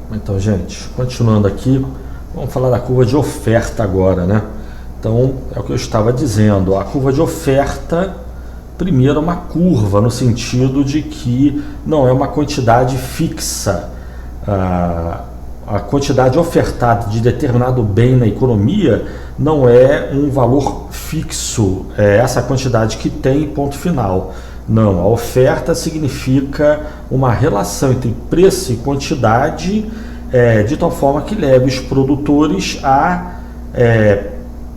Então, gente, continuando aqui, vamos falar da curva de oferta agora, né? Então, é o que eu estava dizendo, a curva de oferta, primeiro, é uma curva, no sentido de que não é uma quantidade fixa. A quantidade ofertada de determinado bem na economia não é um valor fixo, é essa quantidade que tem, ponto final. Não, a oferta significa uma relação entre preço e quantidade, de tal forma que leve os produtores a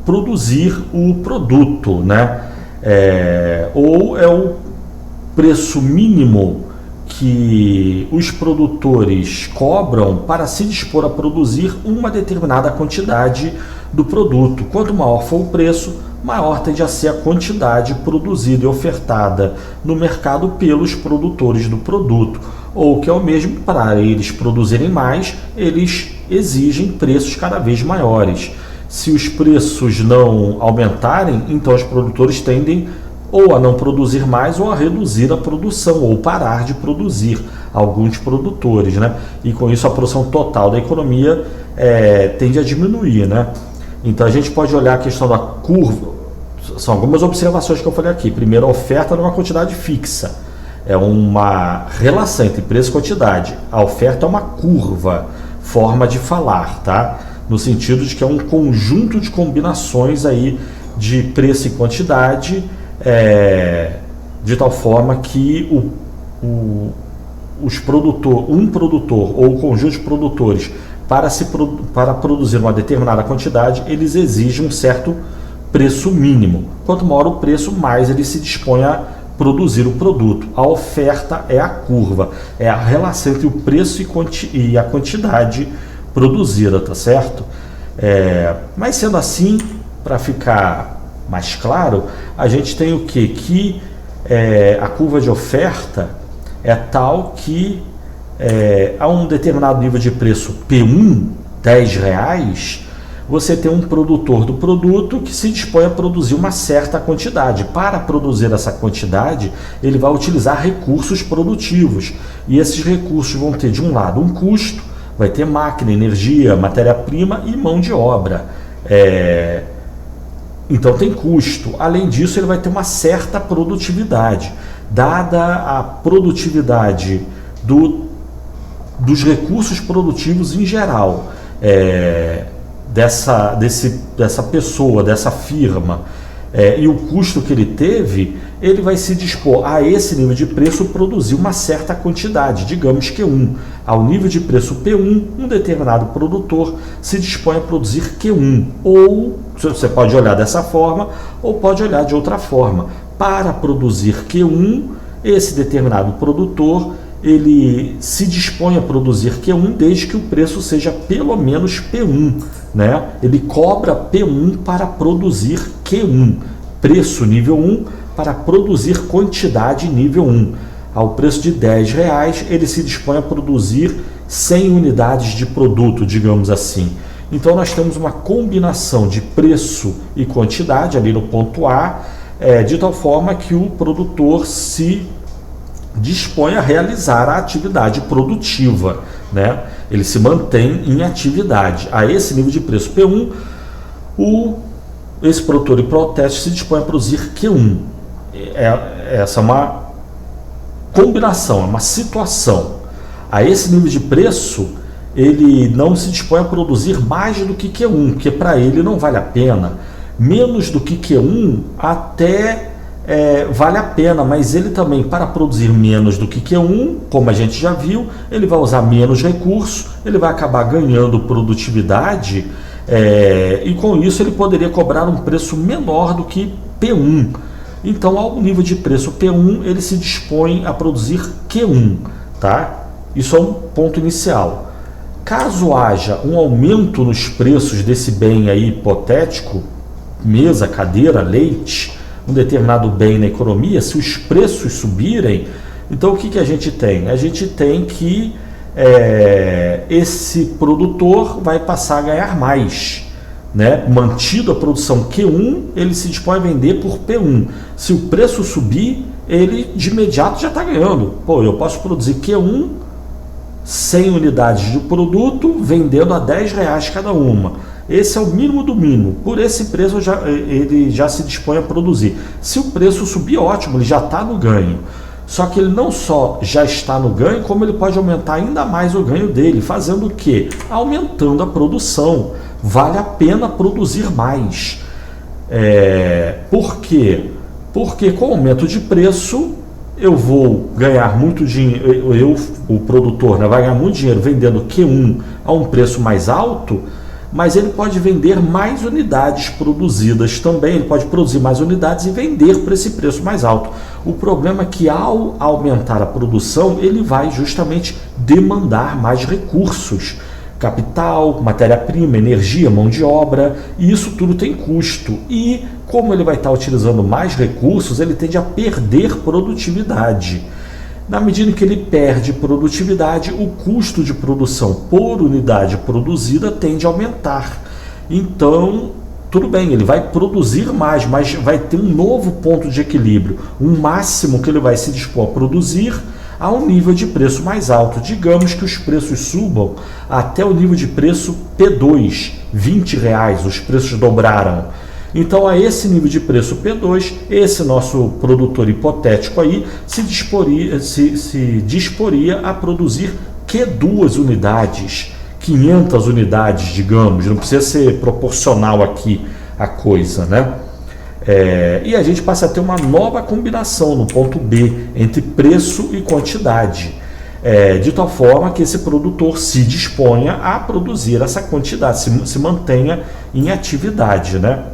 produzir o produto, né? Ou é o preço mínimo que os produtores cobram para se dispor a produzir uma determinada quantidade do produto. Quanto maior for o preço, maior tende a ser a quantidade produzida e ofertada no mercado pelos produtores do produto. Ou que é o mesmo, para eles produzirem mais, eles exigem preços cada vez maiores. Se os preços não aumentarem, então os produtores tendem ou a não produzir mais ou a reduzir a produção ou parar de produzir, alguns produtores, né? E com isso a produção total da economia tende a diminuir, né? Então a gente pode olhar a questão da curva, são algumas observações que eu falei aqui. Primeiro, a oferta não é uma quantidade fixa, é uma relação entre preço e quantidade. A oferta é uma curva, forma de falar, tá? No sentido de que é um conjunto de combinações aí de preço e quantidade, de tal forma que um produtor ou o conjunto de produtores, para produzir uma determinada quantidade, eles exigem um certo preço mínimo. Quanto maior o preço, mais ele se dispõe a produzir o produto. A oferta é a curva, é a relação entre o preço e a quantidade produzida, tá certo? Mas sendo assim, para ficar mais claro, a gente tem o quê? Que a curva de oferta é tal que a um determinado nível de preço P1, R$10, você tem um produtor do produto que se dispõe a produzir uma certa quantidade. Para produzir essa quantidade, ele vai utilizar recursos produtivos. E esses recursos vão ter, de um lado, um custo, vai ter máquina, energia, matéria-prima e mão de obra. Então tem custo. Além disso, ele vai ter uma certa produtividade. Dada a produtividade dos recursos produtivos em geral, dessa pessoa, dessa firma, e o custo que ele teve, ele vai se dispor a esse nível de preço produzir uma certa quantidade, digamos que ao nível de preço P1, um determinado produtor se dispõe a produzir Q1, ou você pode olhar dessa forma, ou pode olhar de outra forma. Para produzir Q1, esse determinado produtor, ele se dispõe a produzir Q1 desde que o preço seja pelo menos P1, né? Ele cobra P1 para produzir Q1, preço nível 1 para produzir quantidade nível 1. Ao preço de R$10, ele se dispõe a produzir 100 unidades de produto, digamos assim. Então nós temos uma combinação de preço e quantidade ali no ponto A, de tal forma que o produtor se dispõe a realizar a atividade produtiva, né? Ele se mantém em atividade. A esse nível de preço P1, esse produtor em protesto se dispõe a produzir Q1. Essa é uma combinação, é uma situação. A esse nível de preço, ele não se dispõe a produzir mais do que Q1, porque para ele não vale a pena. Menos do que Q1 até vale a pena, mas ele também, para produzir menos do que Q1, como a gente já viu, ele vai usar menos recursos, ele vai acabar ganhando produtividade, e com isso ele poderia cobrar um preço menor do que P1. Então, ao nível de preço P1, ele se dispõe a produzir Q1, tá? Isso é um ponto inicial. Caso haja um aumento nos preços desse bem aí hipotético, mesa, cadeira, leite, um determinado bem na economia, se os preços subirem, então o que a gente tem? A gente tem que esse produtor vai passar a ganhar mais, né? Mantido a produção Q1, ele se dispõe a vender por P1. Se o preço subir, ele de imediato já está ganhando. Pô, eu posso produzir Q1 100 unidades de produto, vendendo a R$10 cada uma. Esse é o mínimo do mínimo. Por esse preço ele já se dispõe a produzir. Se o preço subir, ótimo, ele já está no ganho. Só que ele não só já está no ganho, como ele pode aumentar ainda mais o ganho dele. Fazendo o quê? Aumentando a produção. Vale a pena produzir mais. Por quê? Porque com o aumento de preço, eu vou ganhar muito dinheiro, o produtor, né, vai ganhar muito dinheiro vendendo Q1 a um preço mais alto, mas ele pode vender mais unidades produzidas também, ele pode produzir mais unidades e vender por esse preço mais alto. O problema é que ao aumentar a produção, ele vai justamente demandar mais recursos, capital, matéria-prima, energia, mão de obra, e isso tudo tem custo. E como ele vai estar utilizando mais recursos, ele tende a perder produtividade. Na medida em que ele perde produtividade, o custo de produção por unidade produzida tende a aumentar. Então, tudo bem, ele vai produzir mais, mas vai ter um novo ponto de equilíbrio, um máximo que ele vai se dispor a produzir a um nível de preço mais alto. Digamos que os preços subam até o nível de preço P2, R$20, os preços dobraram. Então, a esse nível de preço P2, esse nosso produtor hipotético aí se disporia a produzir Q2 unidades, 500 unidades, digamos, não precisa ser proporcional aqui a coisa, né? E a gente passa a ter uma nova combinação no ponto B entre preço e quantidade, de tal forma que esse produtor se disponha a produzir essa quantidade, se mantenha em atividade, né?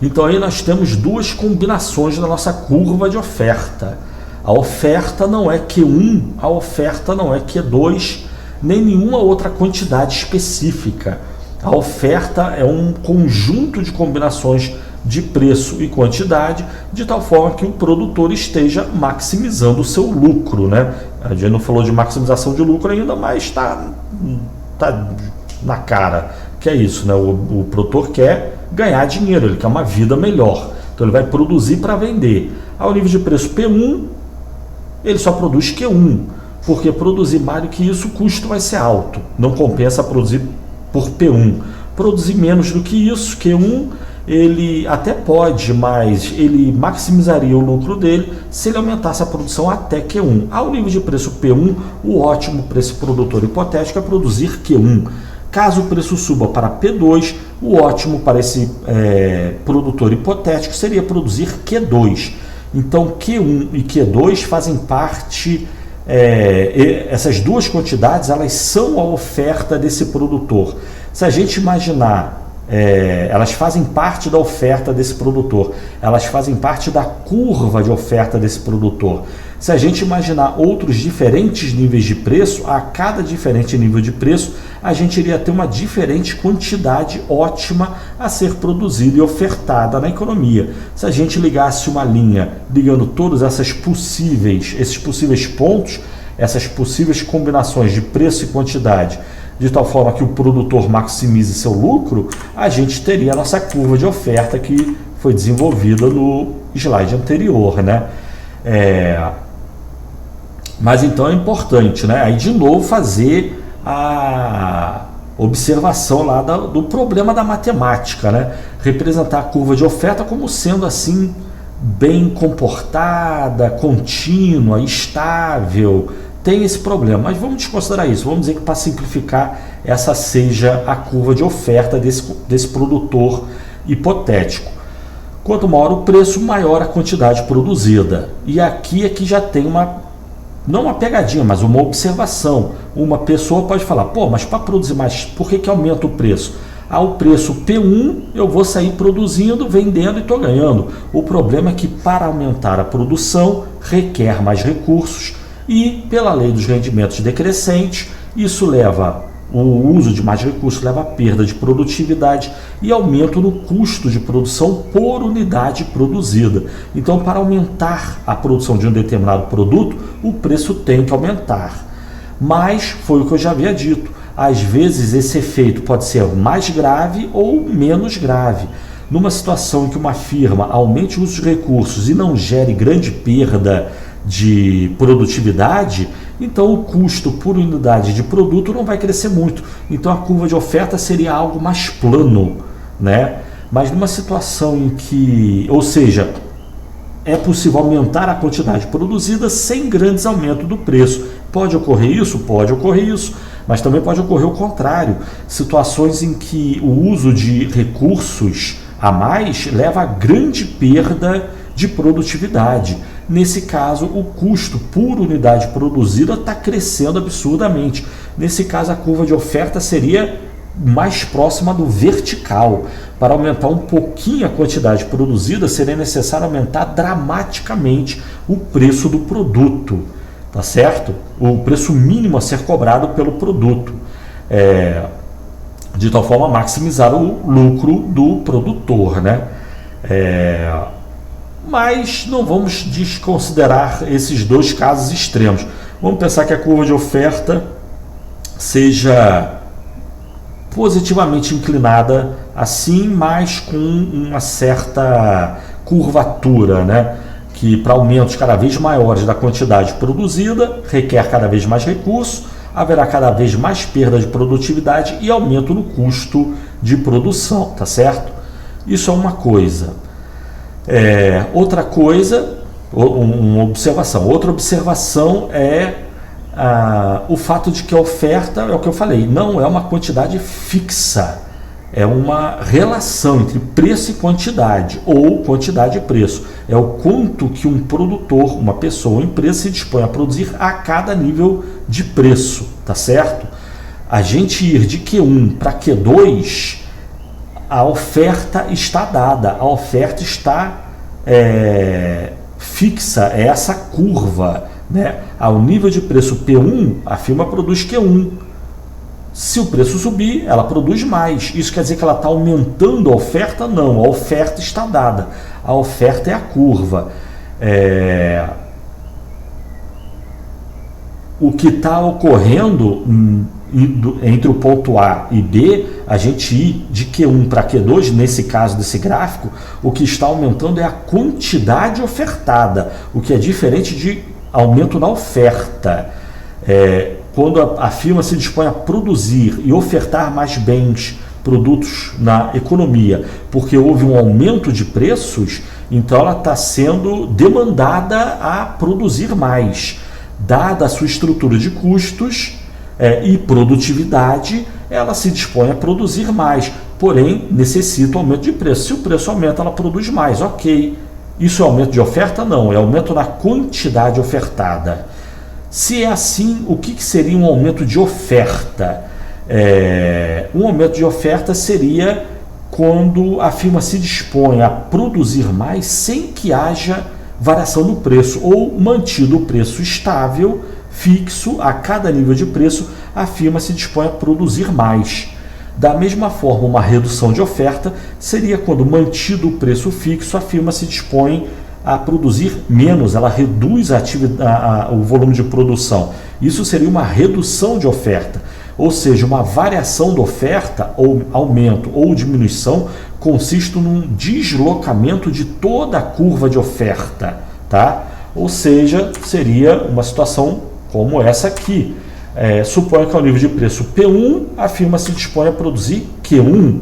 Então aí nós temos duas combinações na nossa curva de oferta. A oferta não é Q1, a oferta não é Q2, nem nenhuma outra quantidade específica. A oferta é um conjunto de combinações de preço e quantidade, de tal forma que o produtor esteja maximizando o seu lucro, né? A gente não falou de maximização de lucro ainda, mas está na cara que é isso, né? O produtor quer ganhar dinheiro, ele quer uma vida melhor, então ele vai produzir para vender. Ao nível de preço P1, ele só produz Q1, porque produzir mais do que isso, o custo vai ser alto, não compensa produzir por P1. Produzir menos do que isso, Q1, ele até pode, mas ele maximizaria o lucro dele se ele aumentasse a produção até Q1. Ao nível de preço P1, o ótimo para esse produtor hipotético é produzir Q1. Caso o preço suba para P2, o ótimo para esse produtor hipotético seria produzir Q2. Então, Q1 e Q2 fazem parte, essas duas quantidades, elas são a oferta desse produtor. Se a gente imaginar, elas fazem parte da oferta desse produtor, elas fazem parte da curva de oferta desse produtor. Se a gente imaginar outros diferentes níveis de preço, a cada diferente nível de preço, a gente iria ter uma diferente quantidade ótima a ser produzida e ofertada na economia. Se a gente ligasse uma linha ligando todos esses possíveis pontos, essas possíveis combinações de preço e quantidade, de tal forma que o produtor maximize seu lucro, a gente teria a nossa curva de oferta que foi desenvolvida no slide anterior, né? Mas então é importante, né? Aí de novo fazer a observação lá do problema da matemática, né? Representar a curva de oferta como sendo assim bem comportada, contínua, estável. Tem esse problema, mas vamos desconsiderar isso. Vamos dizer que para simplificar, essa seja a curva de oferta desse produtor hipotético. Quanto maior o preço, maior a quantidade produzida. E aqui é que já tem não uma pegadinha, mas uma observação. Uma pessoa pode falar, pô, mas para produzir mais, por que aumenta o preço? Ao preço P1, eu vou sair produzindo, vendendo e estou ganhando. O problema é que para aumentar a produção, requer mais recursos e, pela lei dos rendimentos decrescentes, isso leva, o uso de mais recursos leva a perda de produtividade e aumento no custo de produção por unidade produzida. Então, para aumentar a produção de um determinado produto, o preço tem que aumentar. Mas, foi o que eu já havia dito, às vezes esse efeito pode ser mais grave ou menos grave. Numa situação em que uma firma aumente o uso de recursos e não gere grande perda de produtividade, então o custo por unidade de produto não vai crescer muito. Então a curva de oferta seria algo mais plano, né? Mas numa situação em que, ou seja, é possível aumentar a quantidade produzida sem grandes aumentos do preço. Pode ocorrer isso? Pode ocorrer isso, mas também pode ocorrer o contrário. Situações em que o uso de recursos a mais leva a grande perda de produtividade. Nesse caso, o custo por unidade produzida está crescendo absurdamente. Nesse caso, a curva de oferta seria mais próxima do vertical. Para aumentar um pouquinho a quantidade produzida, seria necessário aumentar dramaticamente o preço do produto, tá certo? O preço mínimo a ser cobrado pelo produto, de tal forma a maximizar o lucro do produtor, né? Mas não vamos desconsiderar esses dois casos extremos. Vamos pensar que a curva de oferta seja positivamente inclinada assim, mas com uma certa curvatura, né? Que para aumentos cada vez maiores da quantidade produzida requer cada vez mais recursos, haverá cada vez mais perda de produtividade e aumento no custo de produção, tá certo? Isso é uma coisa. Outra coisa, outra observação é o fato de que a oferta, é o que eu falei, não é uma quantidade fixa, é uma relação entre preço e quantidade, ou quantidade e preço. É o quanto que um produtor, uma pessoa, uma empresa se dispõe a produzir a cada nível de preço, tá certo? A gente ir de Q1 para Q2, a oferta está dada, a oferta está fixa, é essa curva, né? Ao nível de preço P1, a firma produz Q1. Se o preço subir, ela produz mais. Isso quer dizer que ela está aumentando a oferta? Não, a oferta está dada. A oferta é a curva. O que está ocorrendo entre o ponto A e B, a gente ir de Q1 para Q2, nesse caso desse gráfico, o que está aumentando é a quantidade ofertada, o que é diferente de aumento na oferta. Quando a firma se dispõe a produzir e ofertar mais bens, produtos na economia, porque houve um aumento de preços, então ela está sendo demandada a produzir mais. Dada a sua estrutura de custos e produtividade, ela se dispõe a produzir mais, porém necessita um aumento de preço. Se o preço aumenta, ela produz mais, ok. Isso é aumento de oferta? Não, é aumento na quantidade ofertada. Se é assim, o que seria um aumento de oferta? Um aumento de oferta seria quando a firma se dispõe a produzir mais sem que haja variação no preço, ou mantido o preço estável, fixo, a cada nível de preço, a firma se dispõe a produzir mais. Da mesma forma, uma redução de oferta seria quando, mantido o preço fixo, a firma se dispõe a produzir menos, ela reduz o volume de produção. Isso seria uma redução de oferta, ou seja, uma variação da oferta, ou aumento ou diminuição, consiste num deslocamento de toda a curva de oferta, tá? Ou seja, seria uma situação como essa aqui. Suponha que ao nível de preço P1, a firma se dispõe a produzir Q1.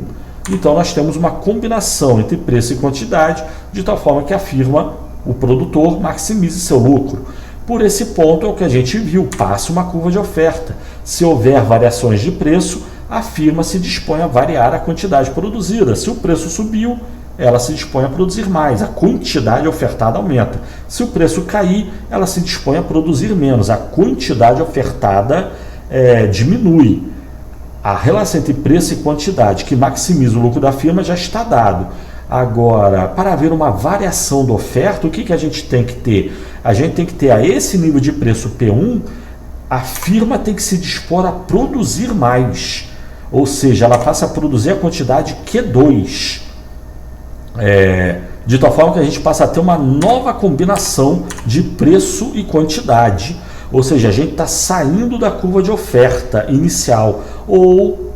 Então nós temos uma combinação entre preço e quantidade, de tal forma que a firma, o produtor, maximize seu lucro. Por esse ponto é o que a gente viu, passa uma curva de oferta. Se houver variações de preço, a firma se dispõe a variar a quantidade produzida. Se o preço subiu, ela se dispõe a produzir mais, a quantidade ofertada aumenta. Se o preço cair, ela se dispõe a produzir menos, a quantidade ofertada diminui. A relação entre preço e quantidade que maximiza o lucro da firma já está dado. Agora, para haver uma variação da oferta, o que a gente tem que ter? A gente tem que ter a esse nível de preço P1, a firma tem que se dispor a produzir mais. Ou seja, ela passa a produzir a quantidade Q2. De tal forma que a gente passa a ter uma nova combinação de preço e quantidade. Ou seja, a gente está saindo da curva de oferta inicial, ou,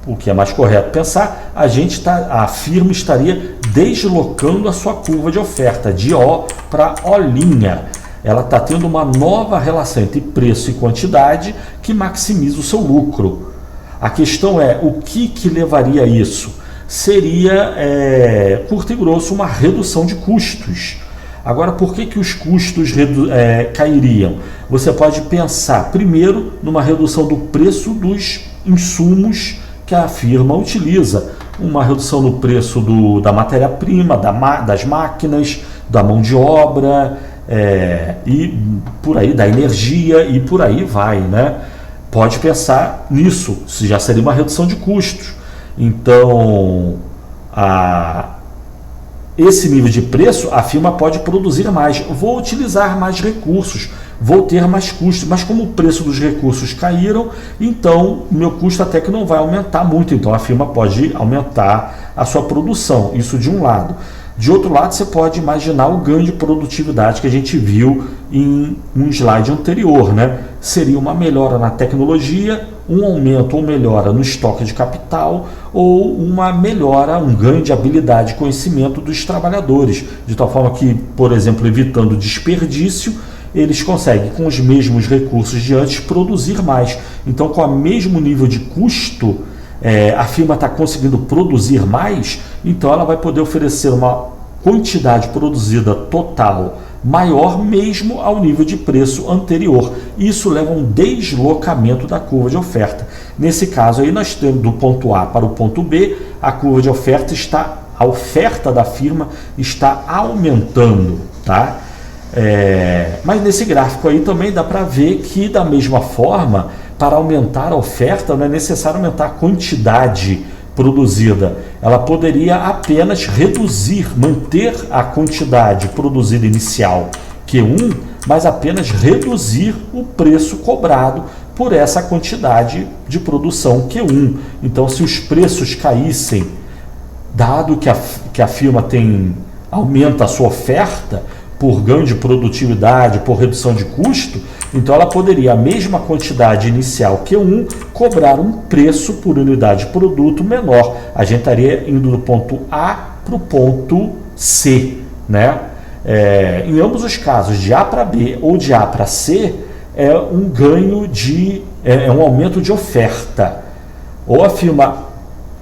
o que é mais correto pensar, a firma estaria deslocando a sua curva de oferta, de O para O'. ela está tendo uma nova relação entre preço e quantidade que maximiza o seu lucro. A questão é, o que levaria a isso? Seria, curto e grosso, uma redução de custos. Agora, por que os custos cairiam? Você pode pensar, primeiro, numa redução do preço dos insumos que a firma utiliza, uma redução no preço da matéria-prima, das máquinas, da mão de obra, e por aí, da energia, e por aí vai, né? Pode pensar nisso, isso já seria uma redução de custos. Então, esse nível de preço, a firma pode produzir mais, vou utilizar mais recursos, vou ter mais custos, mas como o preço dos recursos caíram, então meu custo até que não vai aumentar muito, então a firma pode aumentar a sua produção, isso de um lado. De outro lado, você pode imaginar o ganho de produtividade que a gente viu em um slide anterior, né? Seria uma melhora na tecnologia, um aumento ou melhora no estoque de capital ou uma melhora, um ganho de habilidade e conhecimento dos trabalhadores, de tal forma que, por exemplo, evitando desperdício, eles conseguem, com os mesmos recursos de antes, produzir mais. Então, com o mesmo nível de custo, a firma está conseguindo produzir mais, então ela vai poder oferecer uma quantidade produzida total maior mesmo ao nível de preço anterior. Isso leva a um deslocamento da curva de oferta. Nesse caso aí nós temos do ponto A para o ponto B, a curva de oferta a oferta da firma está aumentando, tá? Mas nesse gráfico aí também dá para ver que da mesma forma, para aumentar a oferta não é necessário aumentar a quantidade produzida, ela poderia apenas reduzir, manter a quantidade produzida inicial Q1, mas apenas reduzir o preço cobrado por essa quantidade de produção Q1. Então, se os preços caíssem, dado que a firma aumenta a sua oferta por ganho de produtividade, por redução de custo, então ela poderia, a mesma quantidade inicial Q1, cobrar um preço por unidade de produto menor. A gente estaria indo do ponto A para o ponto C, né? Em ambos os casos, de A para B ou de A para C, é um ganho um aumento de oferta. Ou a firma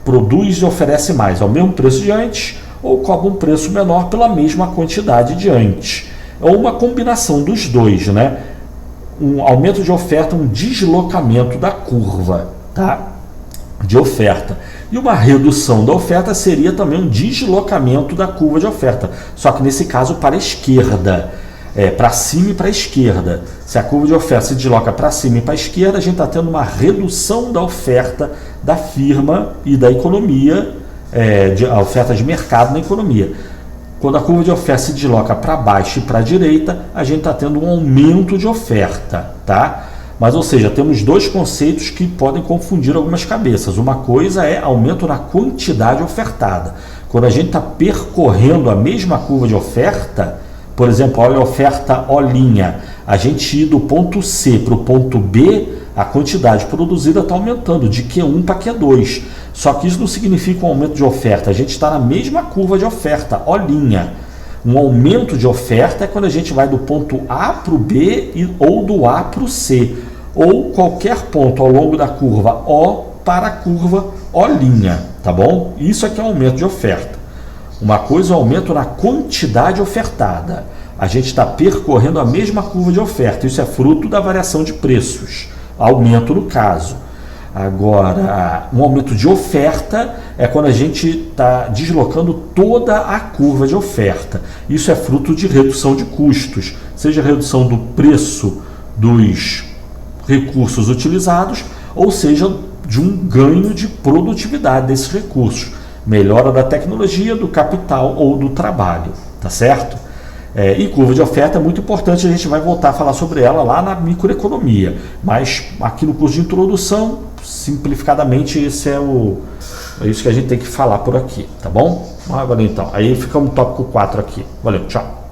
produz e oferece mais ao mesmo preço de antes, ou cobra um preço menor pela mesma quantidade de antes. Ou uma combinação dos dois, né? Um aumento de oferta, um deslocamento da curva, tá? De oferta. E uma redução da oferta seria também um deslocamento da curva de oferta, só que nesse caso para a esquerda, para cima e para a esquerda. Se a curva de oferta se desloca para cima e para a esquerda, a gente está tendo uma redução da oferta da firma e da economia, a oferta de mercado na economia. Quando a curva de oferta se desloca para baixo e para a direita, a gente está tendo um aumento de oferta, tá? Mas, ou seja, temos dois conceitos que podem confundir algumas cabeças. Uma coisa é aumento na quantidade ofertada. Quando a gente está percorrendo a mesma curva de oferta, por exemplo, olha a oferta O', a gente ir do ponto C para o ponto B, a quantidade produzida está aumentando de Q1 para Q2. Só que isso não significa um aumento de oferta, a gente está na mesma curva de oferta, O'. Um aumento de oferta é quando a gente vai do ponto A para o B ou do A para o C, ou qualquer ponto ao longo da curva O para a curva O', tá bom? Isso aqui é um aumento de oferta. Uma coisa é o aumento na quantidade ofertada. A gente está percorrendo a mesma curva de oferta, isso é fruto da variação de preços, aumento no caso. Agora, um aumento de oferta é quando a gente está deslocando toda a curva de oferta. Isso é fruto de redução de custos, seja redução do preço dos recursos utilizados, ou seja, de um ganho de produtividade desses recursos, melhora da tecnologia, do capital ou do trabalho, tá certo? E curva de oferta é muito importante, a gente vai voltar a falar sobre ela lá na microeconomia, mas aqui no curso de introdução, simplificadamente, é isso que a gente tem que falar por aqui, tá bom? Valeu então, aí fica um tópico 4 aqui. Valeu, tchau!